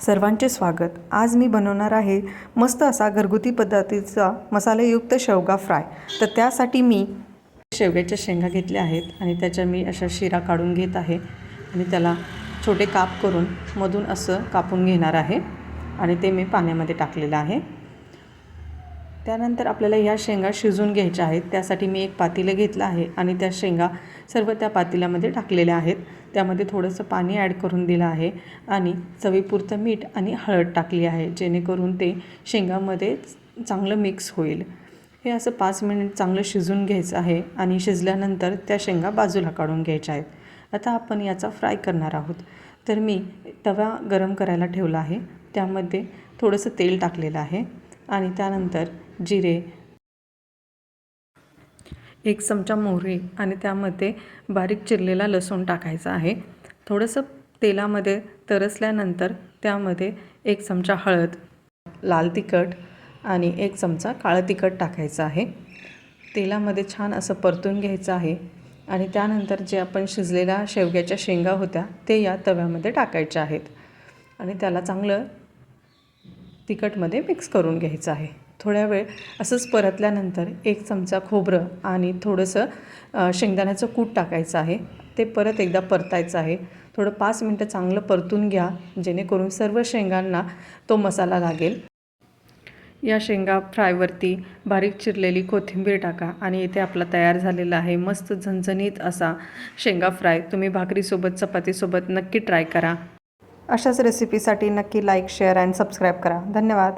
सर्वांचे स्वागत। आज मी बनवणार आहे मस्त असा घरगुती पद्धतीचा मसालेयुक्त शेवगा फ्राय। तर त्यासाठी मी शेवग्याच्या शेंगा घेतल्या आहेत आणि त्याच्या मी अशा शिरा काढून घेत आहे आणि त्याला छोटे काप करून मधून असं कापून घेणार आहे आणि ते मी पाण्यामध्ये टाकलेलं आहे। त्यानंतर आपल्याला ह्या शेंगा शिजवून घ्यायच्या आहेत। त्यासाठी मी एक पातेलं घेतलं आहे आणि त्या शेंगा सर्व त्या पातेल्यामध्ये टाकलेल्या आहेत। त्यामध्ये थोडंसं पाणी ॲड करून दिलं आहे आणि चवीपुरतं मीठ आणि हळद टाकली आहे, जेणेकरून ते शेंगामध्ये चांगलं मिक्स होईल। हे असं 5 मिनिट चांगलं शिजवून घ्यायचं आहे आणि शिजल्यानंतर त्या शेंगा बाजूला काढून घ्यायच्या आहेत। आता आपण याचा फ्राय करणार आहोत। तर मी तवा गरम करायला ठेवला आहे, त्यामध्ये थोडंसं तेल टाकलेलं आहे आणि त्यानंतर जिरे, 1 चमचा मोहरी आणि त्यामध्ये बारीक चिरलेला लसूण टाकायचा आहे। थोडंसं तेलामध्ये तरसल्यानंतर त्यामध्ये 1 चमचा हळद, लाल तिखट आणि 1 चमचा काळं तिखट टाकायचं आहे। तेलामध्ये छान असं परतून घ्यायचं आहे आणि त्यानंतर जे आपण शिजलेल्या शेवग्याच्या शेंगा होत्या ते या तव्यामध्ये टाकायच्या आहेत आणि त्याला चांगलं तिखटमध्ये मिक्स करून घ्यायचं आहे। थोड्या वेळ असंच परतल्यानंतर 1 चमचा खोबरं आणि थोडंसं शेंगदाण्याचं कूट टाकायचं आहे। ते परत एकदा परतायचं आहे। थोडं 5 मिनटं चांगलं परतून घ्या, जेणेकरून सर्व शेंगांना तो मसाला लागेल। या शेंगा फ्रायवरती बारीक चिरलेली कोथिंबीर टाका आणि इथे आपला तयार झालेला आहे मस्त झणझणीत असा शेंगा फ्राय। तुम्ही भाकरीसोबत, चपातीसोबत नक्की ट्राय करा। अशाच रेसिपीसाठी नक्की लाईक, शेअर आणि सबस्क्राईब करा। धन्यवाद।